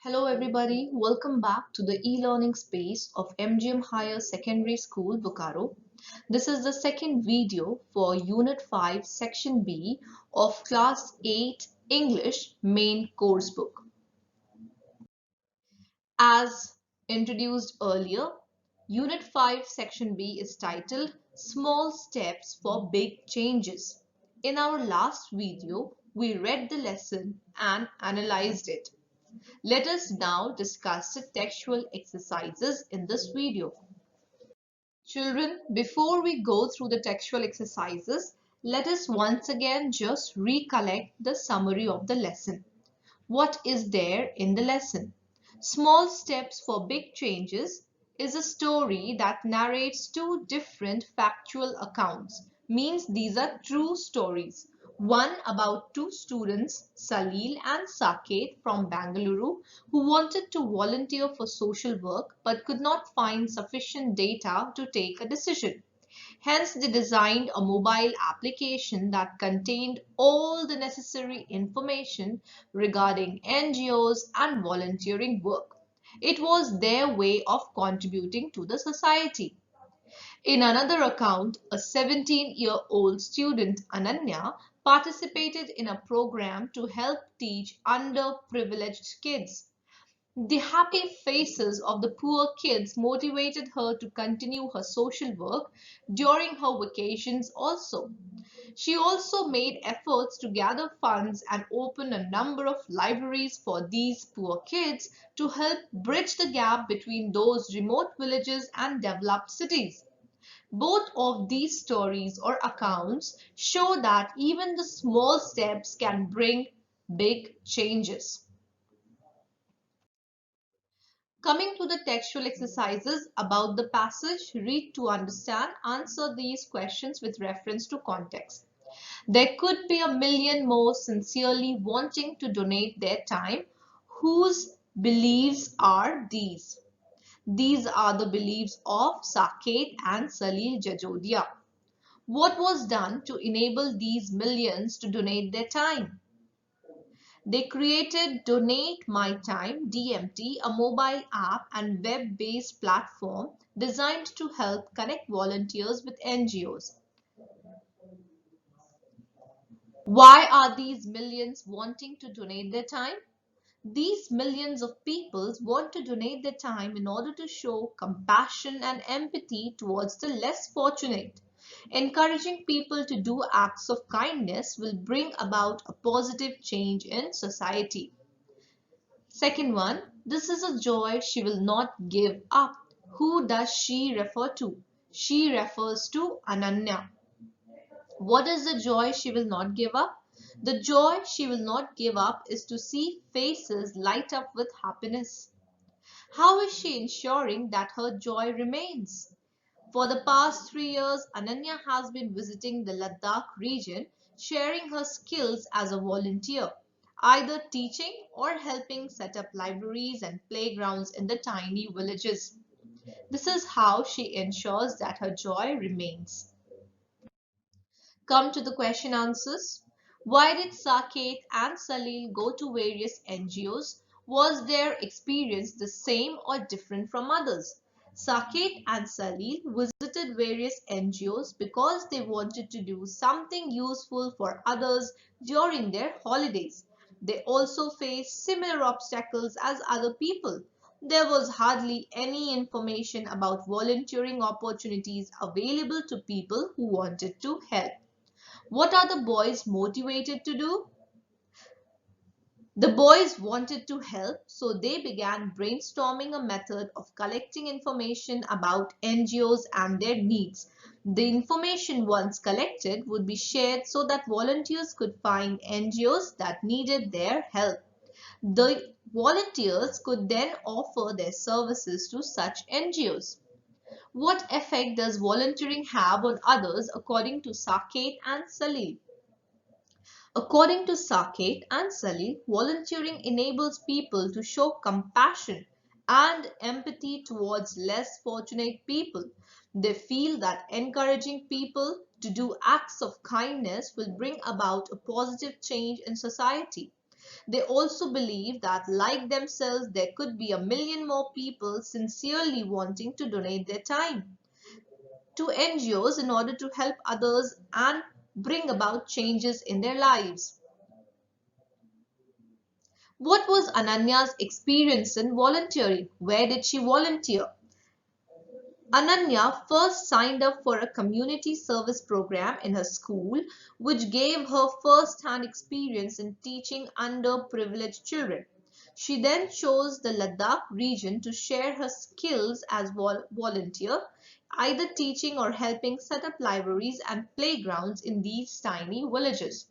Hello everybody, welcome back to the e-learning space of MGM Higher Secondary School, Bokaro. This is the second video for Unit 5, Section B of Class 8 English Main Course Book. As introduced earlier, Unit 5, Section B is titled Small Steps for Big Changes. In our last video, we read the lesson and analyzed it. Let us now discuss the textual exercises in this video. Children, before we go through the textual exercises, let us once again just recollect the summary of the lesson. What is there in the lesson? Small Steps for Big Changes is a story that narrates two different factual accounts, means these are true stories. One about two students, Salil and Saket from Bangalore, who wanted to volunteer for social work but could not find sufficient data to take a decision. Hence, they designed a mobile application that contained all the necessary information regarding NGOs and volunteering work. It was their way of contributing to the society. In another account, a 17-year-old student, Ananya, participated in a program to help teach underprivileged kids. The happy faces of the poor kids motivated her to continue her social work during her vacations also. She also made efforts to gather funds and open a number of libraries for these poor kids to help bridge the gap between those remote villages and developed cities. Both of these stories or accounts show that even the small steps can bring big changes. Coming to the textual exercises about the passage, read to understand, answer these questions with reference to context. There could be a million more sincerely wanting to donate their time. Whose beliefs are these? These are the beliefs of Saket and Salil Jajodia. What was done to enable these millions to donate their time? They created Donate My Time (DMT), a mobile app and web-based platform designed to help connect volunteers with NGOs. Why are these millions wanting to donate their time? These millions of people want to donate their time in order to show compassion and empathy towards the less fortunate. Encouraging people to do acts of kindness will bring about a positive change in society. Second one, this is a joy she will not give up. Who does she refer to? She refers to Ananya. What is the joy she will not give up? The joy she will not give up is to see faces light up with happiness. How is she ensuring that her joy remains? For the past 3 years, Ananya has been visiting the Ladakh region, sharing her skills as a volunteer, either teaching or helping set up libraries and playgrounds in the tiny villages. This is how she ensures that her joy remains. Come to the question answers. Why did Saket and Salil go to various NGOs? Was their experience the same or different from others? Saket and Salil visited various NGOs because they wanted to do something useful for others during their holidays. They also faced similar obstacles as other people. There was hardly any information about volunteering opportunities available to people who wanted to help. What are the boys motivated to do? The boys wanted to help, so they began brainstorming a method of collecting information about NGOs and their needs. The information once collected would be shared so that volunteers could find NGOs that needed their help. The volunteers could then offer their services to such NGOs. What effect does volunteering have on others according to Saket and Salil? According to Saket and Salil, volunteering enables people to show compassion and empathy towards less fortunate people. They feel that encouraging people to do acts of kindness will bring about a positive change in society. They also believe that, like themselves, there could be 1 million more people sincerely wanting to donate their time to NGOs in order to help others and bring about changes in their lives. What was Ananya's experience in volunteering? Where did she volunteer? Ananya first signed up for a community service program in her school, which gave her first-hand experience in teaching underprivileged children. She then chose the Ladakh region to share her skills as volunteer, either teaching or helping set up libraries and playgrounds in these tiny villages.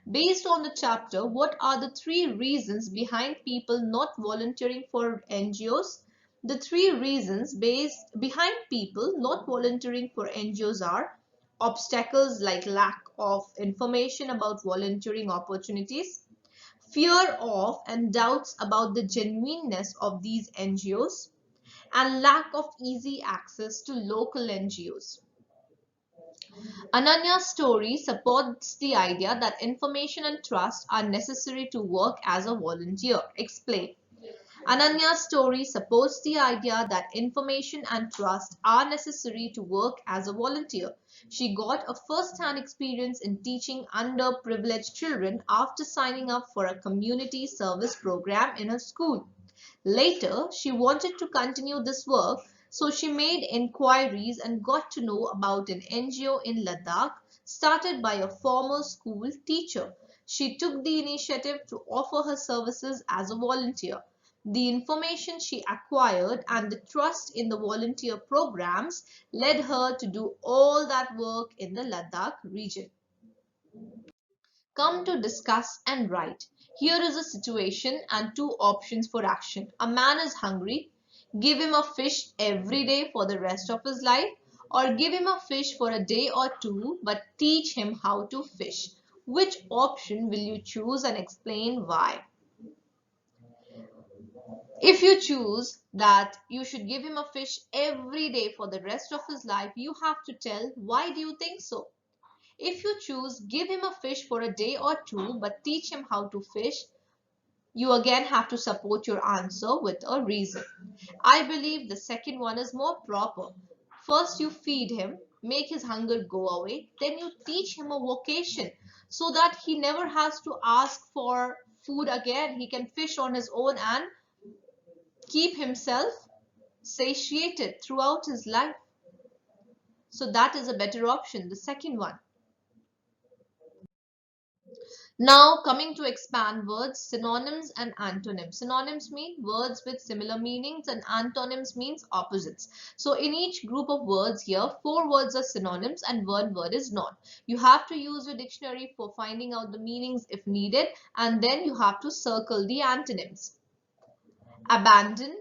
Based on the chapter, what are the 3 reasons behind people not volunteering for NGOs? The 3 reasons behind people not volunteering for NGOs are obstacles like lack of information about volunteering opportunities, fear of and doubts about the genuineness of these NGOs, and lack of easy access to local NGOs. Ananya's story supports the idea that information and trust are necessary to work as a volunteer. Explain. Ananya's story supports the idea that information and trust are necessary to work as a volunteer. She got a first-hand experience in teaching underprivileged children after signing up for a community service program in her school. Later, she wanted to continue this work, so she made inquiries and got to know about an NGO in Ladakh started by a former school teacher. She took the initiative to offer her services as a volunteer. The information she acquired and the trust in the volunteer programs led her to do all that work in the Ladakh region. Come to discuss and write. Here is a situation and 2 options for action. A man is hungry. Give him a fish every day for the rest of his life, or give him a fish for a day or 2 but teach him how to fish. Which option will you choose and explain why? If you choose that you should give him a fish every day for the rest of his life, you have to tell why do you think so. If you choose give him a fish for a day or 2 but teach him how to fish, you again have to support your answer with a reason. I believe the second one is more proper. First you feed him, make his hunger go away, then you teach him a vocation so that he never has to ask for food again. He can fish on his own and keep himself satiated throughout his life. So that is a better option, the second one. Now coming to expand words, synonyms and antonyms. Synonyms mean words with similar meanings and antonyms means opposites. So in each group of words here, 4 words are synonyms and 1 word is not. You have to use your dictionary for finding out the meanings if needed, and then you have to circle the antonyms. Abandon,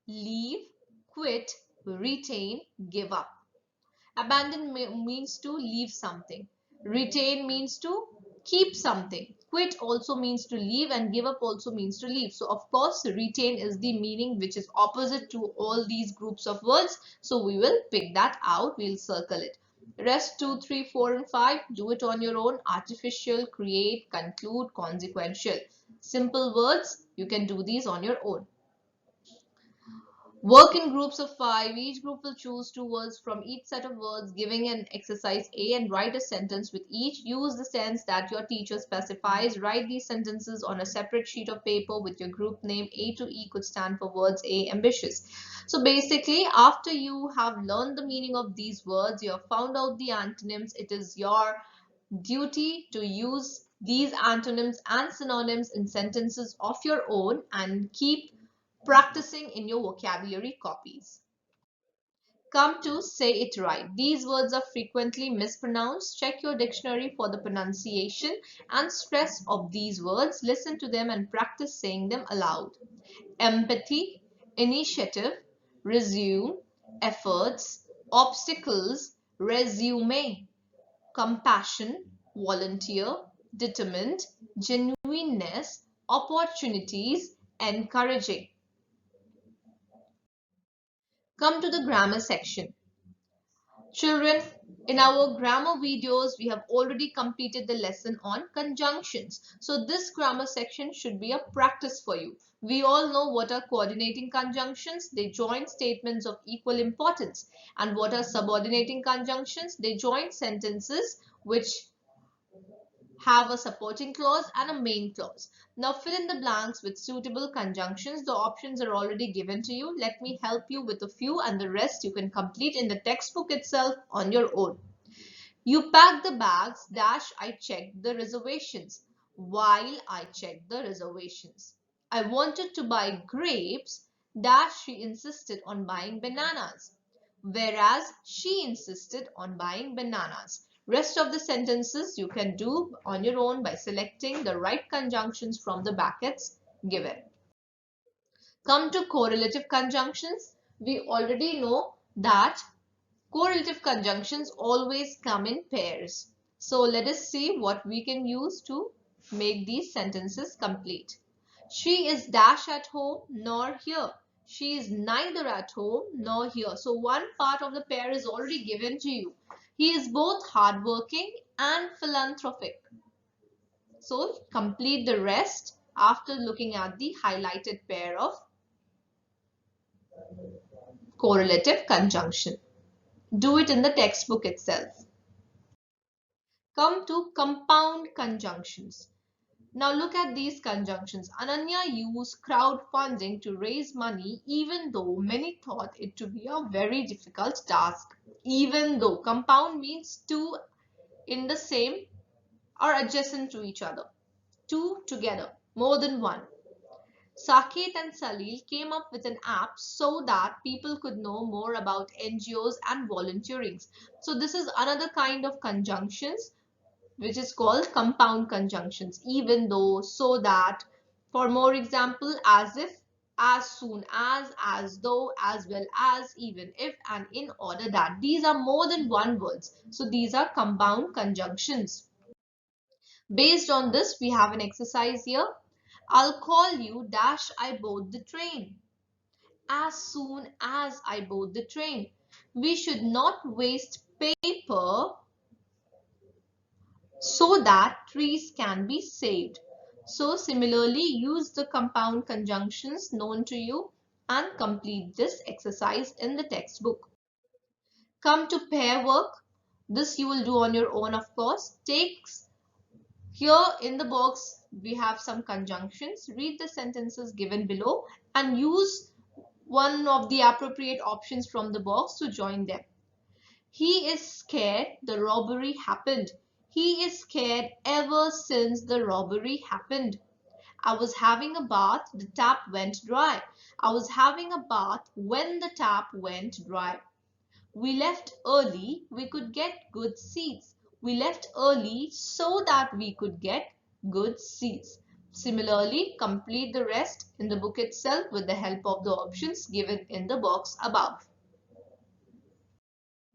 leave, quit, retain, give up. Abandon means to leave something. Retain means to keep something. Quit also means to leave, and give up also means to leave. So of course retain is the meaning which is opposite to all these groups of words. So we will pick that out. We'll circle it. Rest 2, 3, 4 and 5. Do it on your own. Artificial, create, conclude, consequential. Simple words. You can do these on your own. Work in groups of 5. Each group will choose 2 words from each set of words, giving an exercise A and write a sentence with each. Use the sense that your teacher specifies. Write these sentences on a separate sheet of paper with your group name. A to E could stand for words A, ambitious. So basically, after you have learned the meaning of these words, you have found out the antonyms, it is your duty to use these antonyms and synonyms in sentences of your own and keep practicing in your vocabulary copies. Come to say it right. These words are frequently mispronounced. Check your dictionary for the pronunciation and stress of these words. Listen to them and practice saying them aloud. Empathy, initiative, resume, efforts, obstacles, resume, compassion, volunteer, determined, genuineness, opportunities, encouraging. Come to the grammar section. Children, in our grammar videos, we have already completed the lesson on conjunctions. So this grammar section should be a practice for you. We all know what are coordinating conjunctions. They join statements of equal importance. And what are subordinating conjunctions? They join sentences which have a supporting clause and a main clause. Now fill in the blanks with suitable conjunctions. The options are already given to you. Let me help you with a few, and the rest you can complete in the textbook itself on your own. You packed the bags, dash, I checked the reservations. While I checked the reservations. I wanted to buy grapes, dash, she insisted on buying bananas. Whereas she insisted on buying bananas. Rest of the sentences you can do on your own by selecting the right conjunctions from the brackets given. Come to correlative conjunctions. We already know that correlative conjunctions always come in pairs. So let us see what we can use to make these sentences complete. She is dash at home nor here. She is neither at home nor here. So one part of the pair is already given to you. He is both hardworking and philanthropic. So complete the rest after looking at the highlighted pair of correlative conjunction. Do it in the textbook itself. Come to compound conjunctions. Now look at these conjunctions. Ananya used crowdfunding to raise money even though many thought it to be a very difficult task. Even though. Compound means two in the same or adjacent to each other. Two together, more than one. Saket and Salil came up with an app so that people could know more about NGOs and volunteering. So this is another kind of conjunctions which is called compound conjunctions. Even though, so that, for more example, as if, as soon as though, as well as, even if, and in order that. These are more than one words. So these are compound conjunctions. Based on this, we have an exercise here. I'll call you dash I board the train. As soon as I board the train. We should not waste paper so that trees can be saved. So similarly, use the compound conjunctions known to you and complete this exercise in the textbook. Come to pair work. This you will do on your own, of course. Takes here in the box we have some conjunctions. Read the sentences given below and use one of the appropriate options from the box to join them. He is scared the robbery happened. He is scared ever since the robbery happened. I was having a bath, the tap went dry. I was having a bath when the tap went dry. We left early, we could get good seats. We left early so that we could get good seats. Similarly, complete the rest in the book itself with the help of the options given in the box above.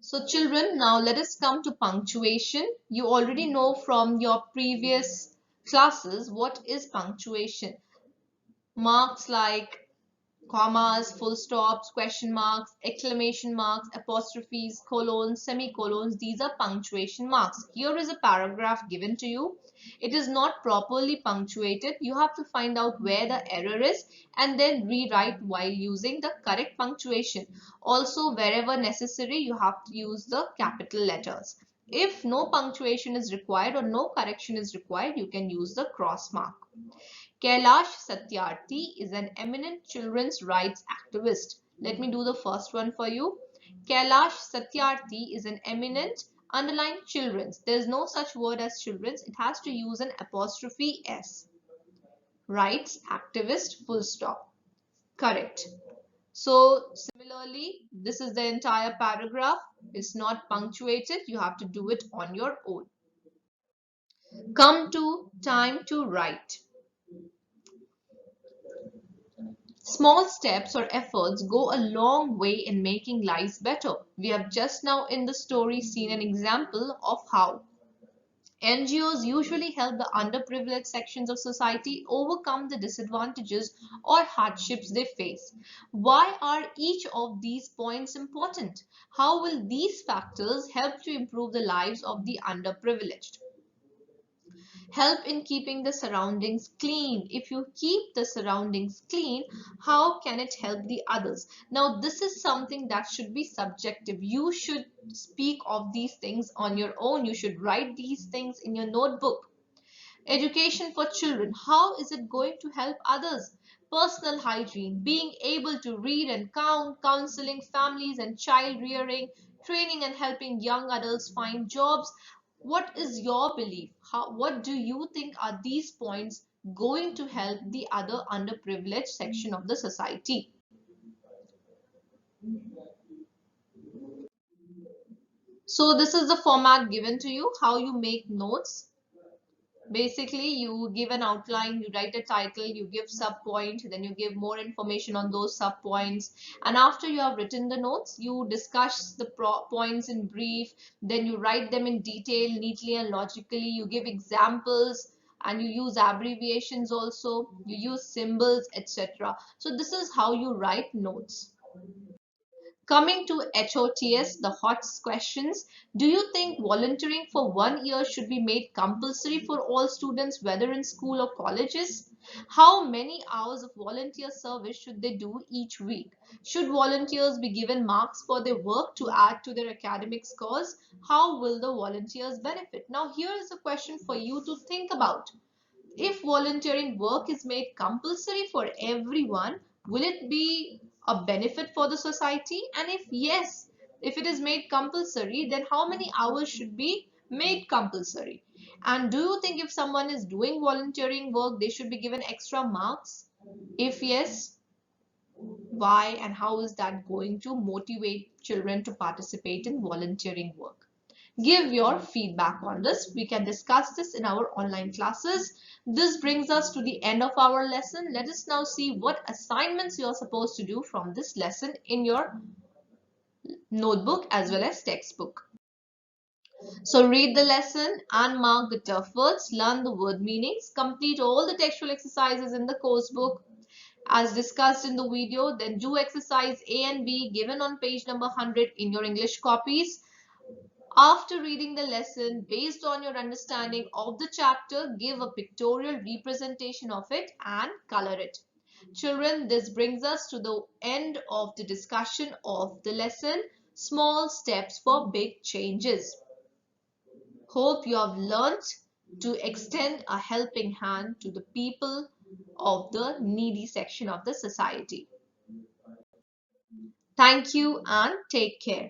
So children, now let us come to punctuation. You already know from your previous classes what is punctuation. Marks like commas, full stops, question marks, exclamation marks, apostrophes, colons, semicolons, these are punctuation marks. Here is a paragraph given to you. It is not properly punctuated. You have to find out where the error is and then rewrite while using the correct punctuation. Also, wherever necessary, you have to use the capital letters. If no punctuation is required or no correction is required, you can use the cross mark. Kailash Satyarthi is an eminent children's rights activist. Let me do the first one for you. Kailash Satyarthi is an eminent, underline children's. There is no such word as children's. It has to use an apostrophe S. Rights activist, full stop. Correct. So similarly, this is the entire paragraph. It's not punctuated. You have to do it on your own. Come to time to write. Small steps or efforts go a long way in making lives better. We have just now in the story seen an example of how. NGOs usually help the underprivileged sections of society overcome the disadvantages or hardships they face. Why are each of these points important? How will these factors help to improve the lives of the underprivileged? Help in keeping the surroundings clean. If you keep the surroundings clean, how can it help the others? Now, this is something that should be subjective. You should speak of these things on your own. You should write these things in your notebook. Education for children. How is it going to help others? Personal hygiene, being able to read and count, counseling families and child rearing, training and helping young adults find jobs. What is your belief? What do you think are these points going to help the other underprivileged section of the society? So this is the format given to you, how you make notes. Basically, you give an outline, you write a title, you give sub point, then you give more information on those sub points. And after you have written the notes, you discuss the points in brief, then you write them in detail, neatly and logically. You give examples and you use abbreviations also, you use symbols, etc. So this is how you write notes. Coming to HOTS, the hot questions, do you think volunteering for 1 year should be made compulsory for all students, whether in school or colleges? How many hours of volunteer service should they do each week? Should volunteers be given marks for their work to add to their academic scores? How will the volunteers benefit? Now, here is a question for you to think about. If volunteering work is made compulsory for everyone, will it be a benefit for the society? And if yes, if it is made compulsory, then how many hours should be made compulsory? And do you think if someone is doing volunteering work, they should be given extra marks? If yes, why and how is that going to motivate children to participate in volunteering work? Give your feedback on this. We can discuss this in our online classes. This brings us to the end of our lesson. Let us now see what assignments you are supposed to do from this lesson in your notebook as well as textbook. So read the lesson and mark the tough words, learn the word meanings, complete all the textual exercises in the course book as discussed in the video. Then do exercise A and B given on page number 100 in your English copies. After reading the lesson, based on your understanding of the chapter, give a pictorial representation of it and color it. Children, this brings us to the end of the discussion of the lesson, Small Steps for Big Changes. Hope you have learnt to extend a helping hand to the people of the needy section of the society. Thank you and take care.